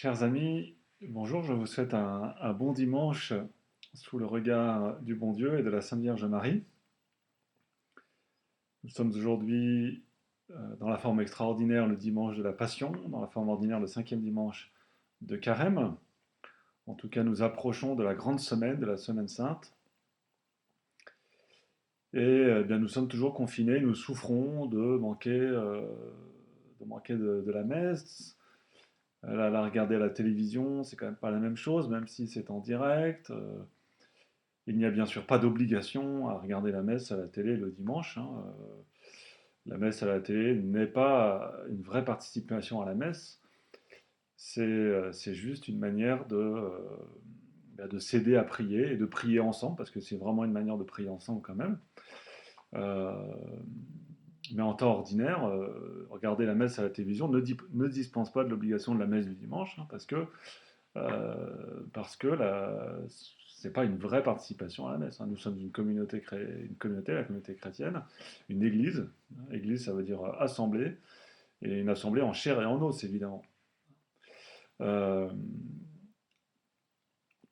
Chers amis, bonjour, je vous souhaite un bon dimanche sous le regard du bon Dieu et de la Sainte Vierge Marie. Nous sommes aujourd'hui dans la forme extraordinaire le dimanche de la Passion, dans la forme ordinaire le cinquième dimanche de Carême. En tout cas, nous approchons de la grande semaine, de la Semaine Sainte. Et bien, nous sommes toujours confinés, nous souffrons de manquer de la messe. La regarder à la télévision, c'est quand même pas la même chose, même si c'est en direct. Il n'y a bien sûr pas d'obligation à regarder la messe à la télé le dimanche, hein. La messe à la télé n'est pas une vraie participation à la messe, c'est juste une manière de s'aider à prier et de prier ensemble, parce que c'est vraiment une manière de prier ensemble quand même. Euh, mais en temps ordinaire, regarder la messe à la télévision ne dispense pas de l'obligation de la messe du dimanche, hein, parce que c'est pas une vraie participation à la messe, hein. Nous sommes une communauté, la communauté chrétienne, une église. Église, ça veut dire assemblée, et une assemblée en chair et en os, évidemment. Euh,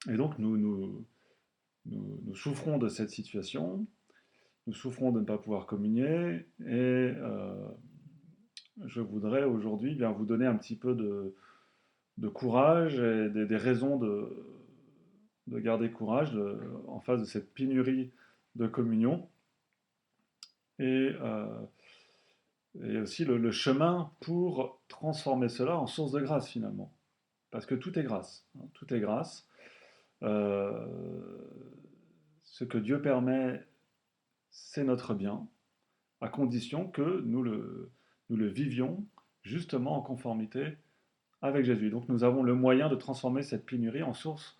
et donc, nous souffrons de cette situation, nous souffrons de ne pas pouvoir communier, et je voudrais aujourd'hui bien vous donner un petit peu de courage et des raisons de garder courage en face de cette pénurie de communion et, euh, et aussi le chemin pour transformer cela en source de grâce finalement. Parce que tout est grâce, hein, tout est grâce. Euh, ce que Dieu permet, c'est notre bien, à condition que nous le vivions justement en conformité avec Jésus. Donc nous avons le moyen de transformer cette pénurie en source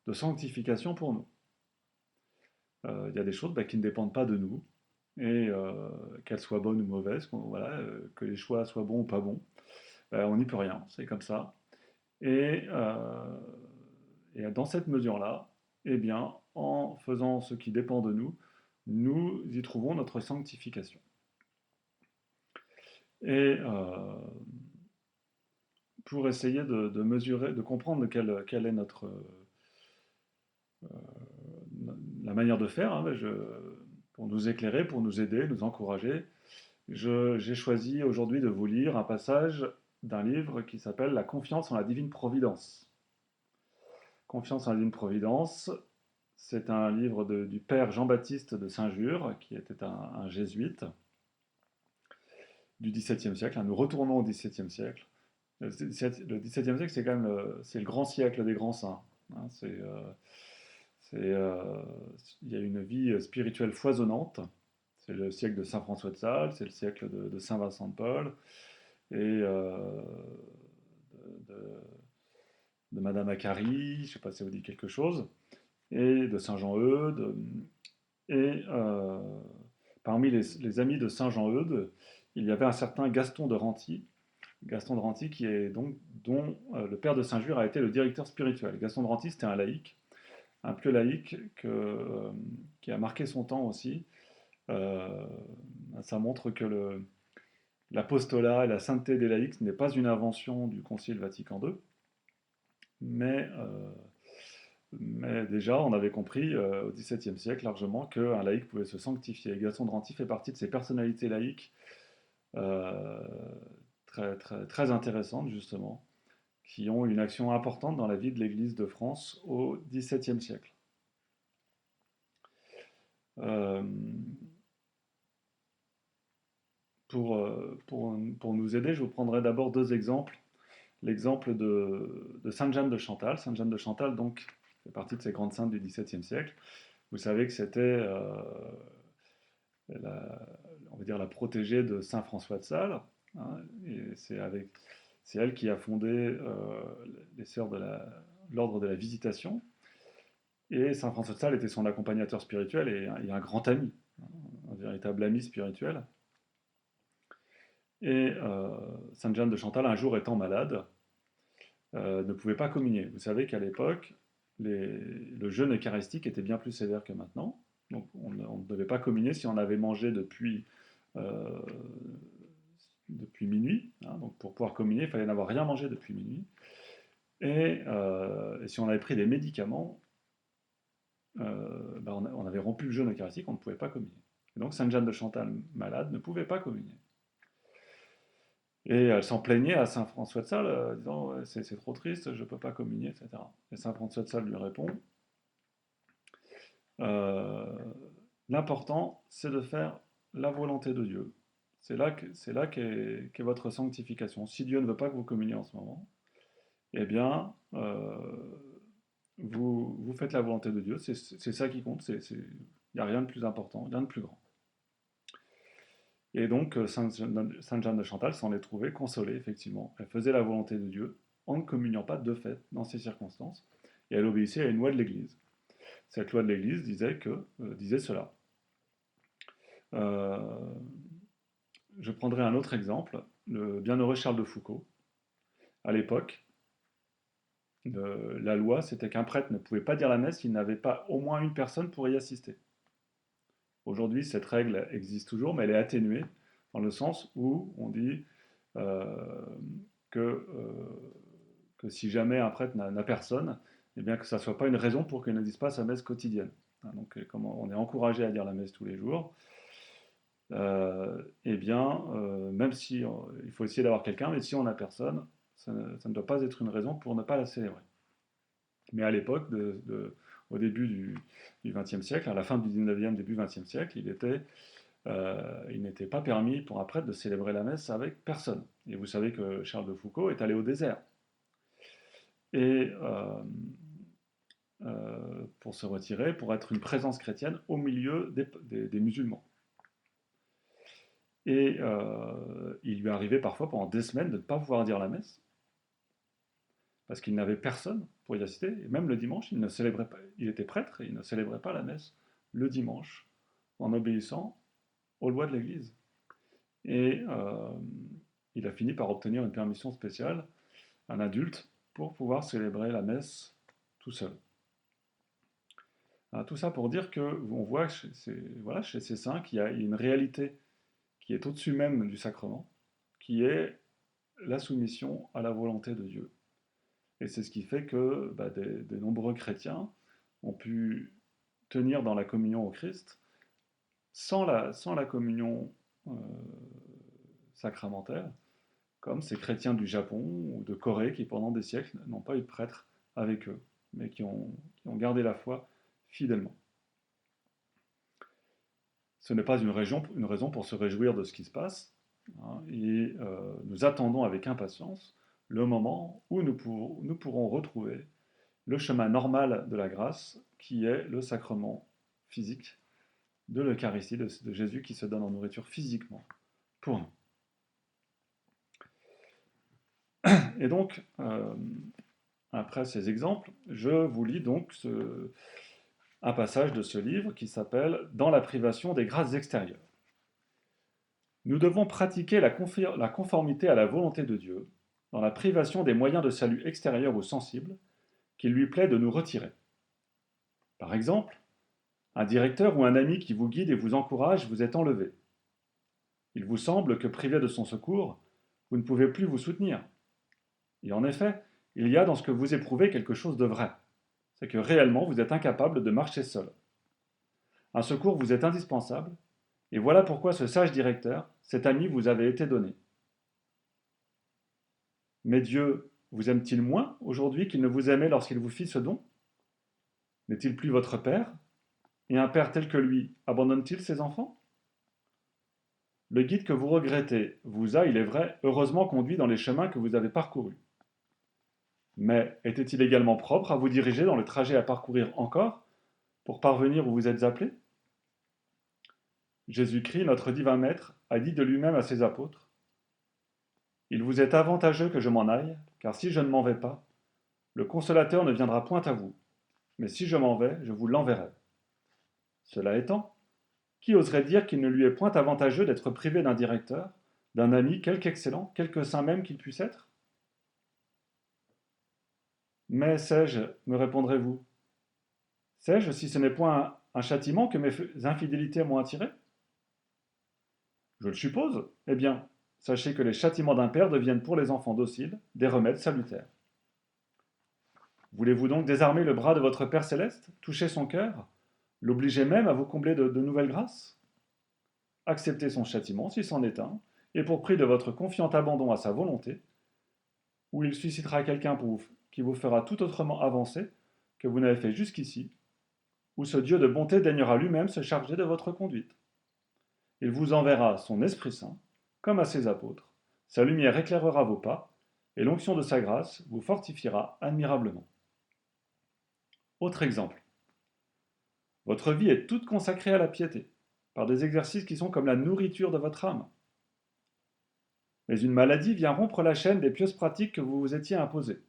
de sanctification pour nous. Il y a des choses qui ne dépendent pas de nous, et qu'elles soient bonnes ou mauvaises, voilà, que les choix soient bons ou pas bons, on n'y peut rien, c'est comme ça. Et, euh, et dans cette mesure-là, eh bien, en faisant ce qui dépend de nous, nous y trouvons notre sanctification. Et pour essayer de mesurer, de comprendre quelle est la manière de faire, hein, pour nous éclairer, pour nous aider, nous encourager, j'ai choisi aujourd'hui de vous lire un passage d'un livre qui s'appelle La confiance en la divine providence. Confiance en la divine providence, c'est un livre du père Jean-Baptiste de Saint-Jure, qui était un jésuite du XVIIe siècle, hein. Nous retournons au XVIIe siècle. Le XVIIe siècle, c'est quand même c'est le grand siècle des grands saints, hein. C'est, euh, il y a une vie spirituelle foisonnante. C'est le siècle de Saint François de Sales, c'est le siècle de Saint Vincent de Paul, et de, de Madame Acari, je ne sais pas si ça vous dit quelque chose, et de Saint Jean-Eudes. Et parmi les amis de Saint Jean-Eudes, il y avait un certain Gaston de Renty qui est donc, dont le père de Saint-Jure a été le directeur spirituel. Gaston de Renty, c'était un laïc, un pieux laïc qui a marqué son temps aussi. Euh, Ça montre que l'apostolat et la sainteté des laïcs n'est pas une invention du Concile Vatican II, mais, mais déjà on avait compris au XVIIe siècle largement qu'un laïc pouvait se sanctifier. Gaston de Renty fait partie de ces personnalités laïques euh, très, très, très intéressantes justement, qui ont une action importante dans la vie de l'Église de France au XVIIe siècle. Euh, pour nous aider, je vous prendrai d'abord deux exemples. L'exemple de Sainte Jeanne de Chantal. Sainte Jeanne de Chantal, donc, fait partie de ces grandes saintes du XVIIe siècle. Vous savez que c'était, on va dire, la protégée de Saint François de Sales, hein, et c'est elle qui a fondé les sœurs de l'ordre de la Visitation. Et Saint François de Sales était son accompagnateur spirituel et un grand ami, un véritable ami spirituel. Et Sainte Jeanne de Chantal, un jour étant malade, ne pouvait pas communier. Vous savez qu'à l'époque, le jeûne eucharistique était bien plus sévère que maintenant. Donc on ne devait pas communier si on avait mangé euh, depuis minuit, hein. Donc pour pouvoir communier, il fallait n'avoir rien mangé depuis minuit. Et si on avait pris des médicaments, on avait rompu le jeûne eucharistique, on ne pouvait pas communier. Et donc Sainte Jeanne de Chantal, malade, ne pouvait pas communier. Et elle s'en plaignait à Saint François de Sales, disant ouais, c'est trop triste, je ne peux pas communier, etc. Et Saint François de Sales lui répond euh, l'important, c'est de faire la volonté de Dieu. C'est là qu'est votre sanctification. Si Dieu ne veut pas que vous communiez en ce moment, eh bien, vous faites la volonté de Dieu. C'est ça qui compte. Il n'y a rien de plus important, rien de plus grand. Et donc, Sainte Jeanne de Chantal s'en est trouvée consolée, effectivement. Elle faisait la volonté de Dieu en ne communiant pas de fait dans ces circonstances. Et elle obéissait à une loi de l'Église. Cette loi de l'Église disait cela. Euh, je prendrai un autre exemple, le bienheureux Charles de Foucauld. À l'époque, la loi, c'était qu'un prêtre ne pouvait pas dire la messe s'il n'avait pas au moins une personne pour y assister. Aujourd'hui, cette règle existe toujours, mais elle est atténuée dans le sens où on dit euh, que, que si jamais un prêtre n'a personne, eh bien que ça ne soit pas une raison pour qu'il ne dise pas sa messe quotidienne. Donc, comme on est encouragé à dire la messe tous les jours, eh bien, même si il faut essayer d'avoir quelqu'un, mais si on n'a personne, ça ne doit pas être une raison pour ne pas la célébrer. Mais à l'époque, au début du XXe siècle, à la fin du XIXe, début XXe siècle, il n'était pas permis pour un prêtre de célébrer la messe avec personne. Et vous savez que Charles de Foucauld est allé au désert. Et pour se retirer, pour être une présence chrétienne au milieu des musulmans. Et il lui arrivait parfois pendant des semaines de ne pas pouvoir dire la messe, parce qu'il n'avait personne pour y assister. Et même le dimanche, il ne célébrait pas. Il était prêtre et il ne célébrait pas la messe le dimanche, en obéissant aux lois de l'Église. Et il a fini par obtenir une permission spéciale, un adulte, pour pouvoir célébrer la messe tout seul. Alors, tout ça pour dire qu'on voit chez ces saints qu'il y a une réalité qui est au-dessus même du sacrement, qui est la soumission à la volonté de Dieu. Et c'est ce qui fait que des nombreux chrétiens ont pu tenir dans la communion au Christ sans la communion sacramentelle, comme ces chrétiens du Japon ou de Corée qui pendant des siècles n'ont pas eu de prêtre avec eux, mais qui ont gardé la foi fidèlement. Ce n'est pas une raison pour se réjouir de ce qui se passe, hein, et nous attendons avec impatience le moment où nous pourrons retrouver le chemin normal de la grâce, qui est le sacrement physique de l'Eucharistie, de Jésus qui se donne en nourriture physiquement pour nous. Et donc, après ces exemples, je vous lis donc un passage de ce livre qui s'appelle « Dans la privation des grâces extérieures ». Nous devons pratiquer la conformité à la volonté de Dieu dans la privation des moyens de salut extérieurs ou sensibles qu'il lui plaît de nous retirer. Par exemple, un directeur ou un ami qui vous guide et vous encourage vous est enlevé. Il vous semble que privé de son secours, vous ne pouvez plus vous soutenir. Et en effet, il y a dans ce que vous éprouvez quelque chose de vrai. C'est que réellement vous êtes incapable de marcher seul. Un secours vous est indispensable, et voilà pourquoi ce sage directeur, cet ami vous avait été donné. Mais Dieu vous aime-t-il moins aujourd'hui qu'il ne vous aimait lorsqu'il vous fit ce don? N'est-il plus votre Père? Et un Père tel que lui abandonne-t-il ses enfants? Le guide que vous regrettez vous a, il est vrai, heureusement conduit dans les chemins que vous avez parcourus. Mais était-il également propre à vous diriger dans le trajet à parcourir encore pour parvenir où vous êtes appelés? Jésus-Christ, notre divin Maître, a dit de lui-même à ses apôtres: « Il vous est avantageux que je m'en aille, car si je ne m'en vais pas, le Consolateur ne viendra point à vous, mais si je m'en vais, je vous l'enverrai. » Cela étant, qui oserait dire qu'il ne lui est point avantageux d'être privé d'un directeur, d'un ami quelque excellent, quelque saint même qu'il puisse être? Mais sais-je, me répondrez-vous, sais-je si ce n'est point un châtiment que mes infidélités m'ont attiré? Je le suppose. Eh bien, sachez que les châtiments d'un père deviennent pour les enfants dociles des remèdes salutaires. Voulez-vous donc désarmer le bras de votre Père céleste, toucher son cœur, l'obliger même à vous combler de nouvelles grâces? Acceptez son châtiment si c'en est un, et pour prix de votre confiant abandon à sa volonté, ou il suscitera quelqu'un qui vous fera tout autrement avancer que vous n'avez fait jusqu'ici, ou ce Dieu de bonté daignera lui-même se charger de votre conduite. Il vous enverra son Esprit Saint, comme à ses apôtres. Sa lumière éclairera vos pas, et l'onction de sa grâce vous fortifiera admirablement. Autre exemple. Votre vie est toute consacrée à la piété, par des exercices qui sont comme la nourriture de votre âme. Mais une maladie vient rompre la chaîne des pieuses pratiques que vous vous étiez imposées.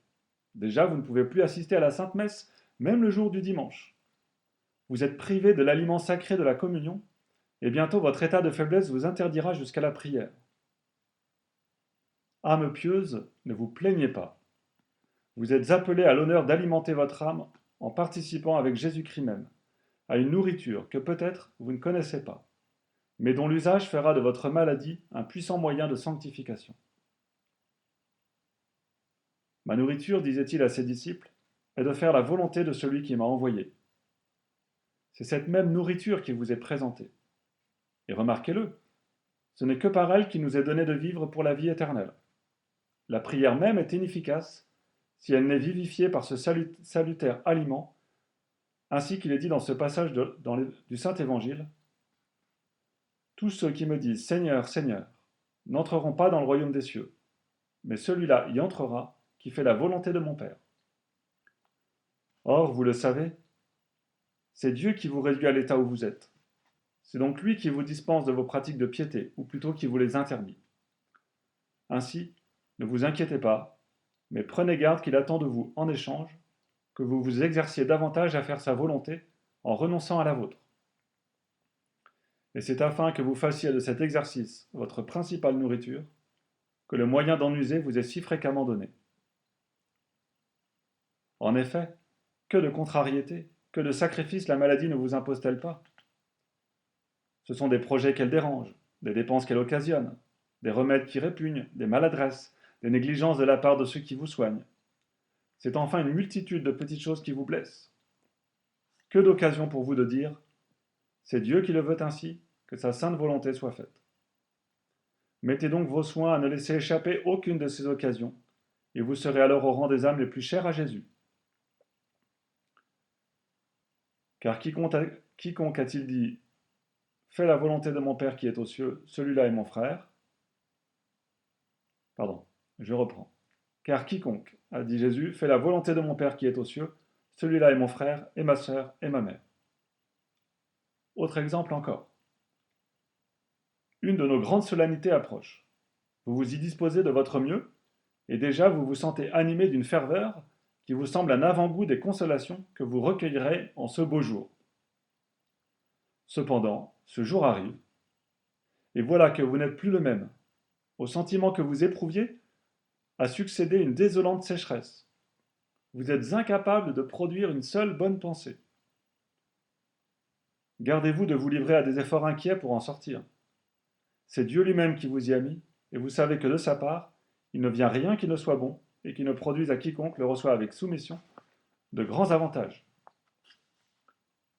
Déjà, vous ne pouvez plus assister à la Sainte Messe, même le jour du dimanche. Vous êtes privé de l'aliment sacré de la communion, et bientôt votre état de faiblesse vous interdira jusqu'à la prière. Âme pieuse, ne vous plaignez pas. Vous êtes appelé à l'honneur d'alimenter votre âme en participant avec Jésus-Christ même, à une nourriture que peut-être vous ne connaissez pas, mais dont l'usage fera de votre maladie un puissant moyen de sanctification. Ma nourriture, disait-il à ses disciples, est de faire la volonté de celui qui m'a envoyé. C'est cette même nourriture qui vous est présentée. Et remarquez-le, ce n'est que par elle qu'il nous est donné de vivre pour la vie éternelle. La prière même est inefficace si elle n'est vivifiée par ce salutaire aliment, ainsi qu'il est dit dans ce passage du Saint-Évangile. Tous ceux qui me disent Seigneur, Seigneur, n'entreront pas dans le royaume des cieux, mais celui-là y entrera qui fait la volonté de mon Père. Or, vous le savez, c'est Dieu qui vous réduit à l'état où vous êtes. C'est donc lui qui vous dispense de vos pratiques de piété, ou plutôt qui vous les interdit. Ainsi, ne vous inquiétez pas, mais prenez garde qu'il attend de vous, en échange, que vous vous exerciez davantage à faire sa volonté en renonçant à la vôtre. Et c'est afin que vous fassiez de cet exercice votre principale nourriture, que le moyen d'en user vous est si fréquemment donné. En effet, que de contrariétés, que de sacrifices la maladie ne vous impose-t-elle pas? Ce sont des projets qu'elle dérange, des dépenses qu'elle occasionne, des remèdes qui répugnent, des maladresses, des négligences de la part de ceux qui vous soignent. C'est enfin une multitude de petites choses qui vous blessent. Que d'occasions pour vous de dire « C'est Dieu qui le veut ainsi, que sa sainte volonté soit faite ». Mettez donc vos soins à ne laisser échapper aucune de ces occasions, et vous serez alors au rang des âmes les plus chères à Jésus. Car quiconque a-t-il dit « Fais la volonté de mon Père qui est aux cieux, celui-là est mon frère » Pardon, je reprends. Car quiconque, a dit Jésus, fait la volonté de mon Père qui est aux cieux, celui-là est mon frère, et ma sœur, et ma mère. Autre exemple encore. Une de nos grandes solennités approche. Vous vous y disposez de votre mieux, et déjà vous vous sentez animé d'une ferveur qui vous semble un avant-goût des consolations que vous recueillerez en ce beau jour. Cependant, ce jour arrive, et voilà que vous n'êtes plus le même. Au sentiment que vous éprouviez a succédé une désolante sécheresse. Vous êtes incapable de produire une seule bonne pensée. Gardez-vous de vous livrer à des efforts inquiets pour en sortir. C'est Dieu lui-même qui vous y a mis, et vous savez que de sa part, il ne vient rien qui ne soit bon, et qui ne produise à quiconque le reçoit avec soumission de grands avantages.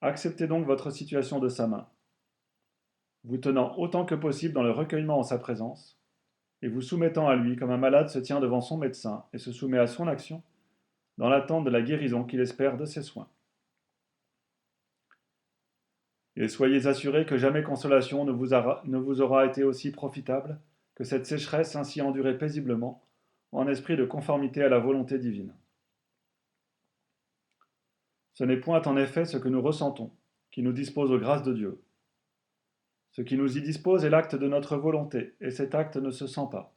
Acceptez donc votre situation de sa main, vous tenant autant que possible dans le recueillement en sa présence, et vous soumettant à lui comme un malade se tient devant son médecin et se soumet à son action, dans l'attente de la guérison qu'il espère de ses soins. Et soyez assurés que jamais consolation ne vous aura été aussi profitable que cette sécheresse ainsi endurée paisiblement, en esprit de conformité à la volonté divine. Ce n'est point en effet ce que nous ressentons, qui nous dispose aux grâces de Dieu. Ce qui nous y dispose est l'acte de notre volonté, et cet acte ne se sent pas.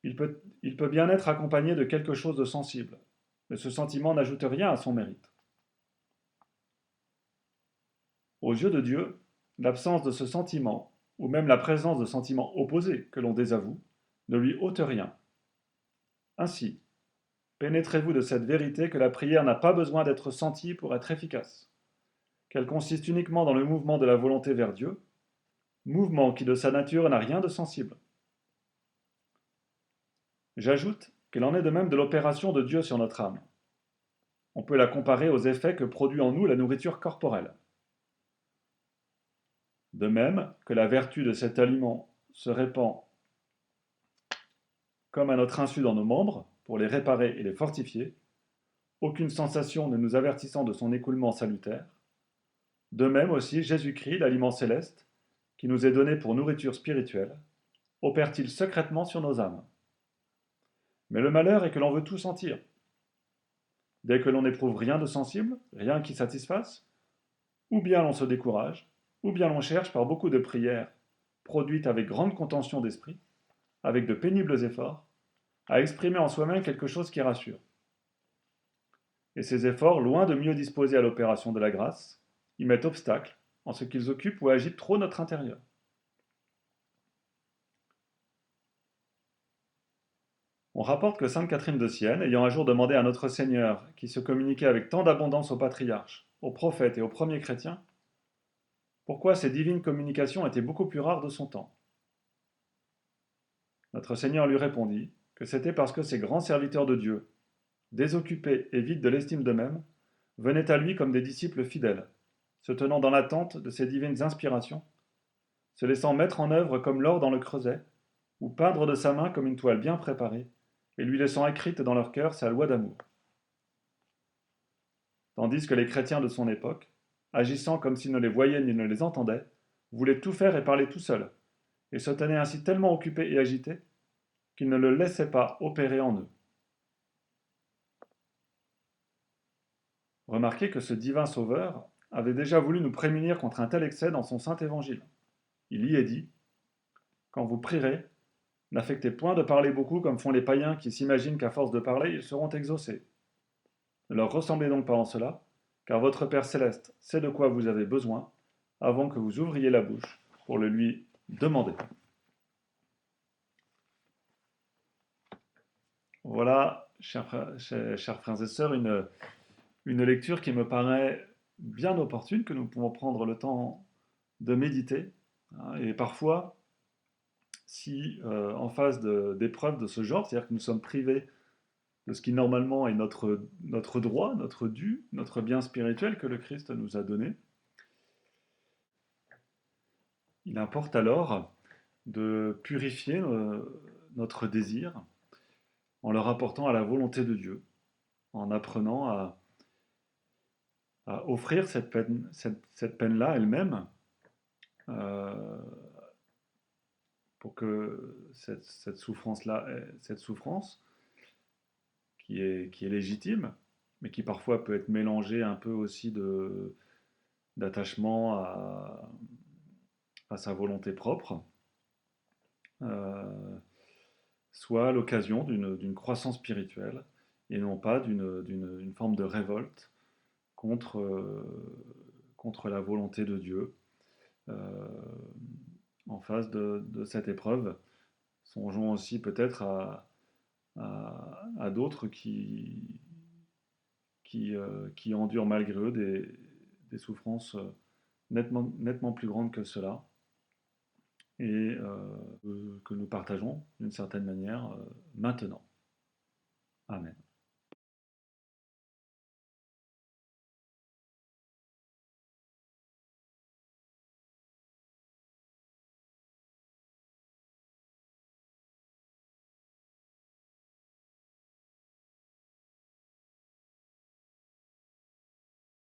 Il peut bien être accompagné de quelque chose de sensible, mais ce sentiment n'ajoute rien à son mérite. Aux yeux de Dieu, l'absence de ce sentiment, ou même la présence de sentiments opposés que l'on désavoue, ne lui ôte rien. Ainsi, pénétrez-vous de cette vérité que la prière n'a pas besoin d'être sentie pour être efficace, qu'elle consiste uniquement dans le mouvement de la volonté vers Dieu, mouvement qui de sa nature n'a rien de sensible. J'ajoute qu'il en est de même de l'opération de Dieu sur notre âme. On peut la comparer aux effets que produit en nous la nourriture corporelle. De même que la vertu de cet aliment se répand comme à notre insu dans nos membres, pour les réparer et les fortifier, aucune sensation ne nous avertissant de son écoulement salutaire, de même aussi Jésus-Christ, l'aliment céleste, qui nous est donné pour nourriture spirituelle, opère-t-il secrètement sur nos âmes. Mais le malheur est que l'on veut tout sentir. Dès que l'on n'éprouve rien de sensible, rien qui satisfasse, ou bien l'on se décourage, ou bien l'on cherche par beaucoup de prières, produites avec grande contention d'esprit, avec de pénibles efforts, à exprimer en soi-même quelque chose qui rassure. Et ces efforts, loin de mieux disposer à l'opération de la grâce, y mettent obstacle en ce qu'ils occupent ou agitent trop notre intérieur. On rapporte que sainte Catherine de Sienne, ayant un jour demandé à notre Seigneur, qui se communiquait avec tant d'abondance aux patriarches, aux prophètes et aux premiers chrétiens, pourquoi ces divines communications étaient beaucoup plus rares de son temps. Notre Seigneur lui répondit que c'était parce que ces grands serviteurs de Dieu, désoccupés et vides de l'estime d'eux-mêmes, venaient à lui comme des disciples fidèles, se tenant dans l'attente de ses divines inspirations, se laissant mettre en œuvre comme l'or dans le creuset, ou peindre de sa main comme une toile bien préparée, et lui laissant écrite dans leur cœur sa loi d'amour. Tandis que les chrétiens de son époque, agissant comme s'ils ne les voyaient ni ne les entendaient, voulaient tout faire et parler tout seuls, et se tenaient ainsi tellement occupés et agités qu'ils ne le laissaient pas opérer en eux. Remarquez que ce divin Sauveur avait déjà voulu nous prémunir contre un tel excès dans son saint évangile. Il y est dit, « Quand vous prierez, n'affectez point de parler beaucoup comme font les païens qui s'imaginent qu'à force de parler, ils seront exaucés. Ne leur ressemblez donc pas en cela, car votre Père céleste sait de quoi vous avez besoin avant que vous ouvriez la bouche pour le lui demander. » Voilà, chers frères et sœurs, une lecture qui me paraît bien opportune, que nous pouvons prendre le temps de méditer. Et parfois, si en face d'épreuves de ce genre, c'est-à-dire que nous sommes privés de ce qui normalement est notre droit, notre dû, notre bien spirituel que le Christ nous a donné, il importe alors de purifier notre désir en le rapportant à la volonté de Dieu, en apprenant à offrir cette peine-là elle-même, euh, pour que cette souffrance-là, cette souffrance qui est légitime, mais qui parfois peut être mélangée un peu aussi d'attachement à sa volonté propre, euh, soit l'occasion d'une croissance spirituelle et non pas d'une forme de révolte contre, contre la volonté de Dieu euh, en face de cette épreuve. Songeons aussi peut-être à d'autres qui endurent malgré eux des souffrances nettement plus grandes que cela et que nous partageons d'une certaine manière maintenant. Amen.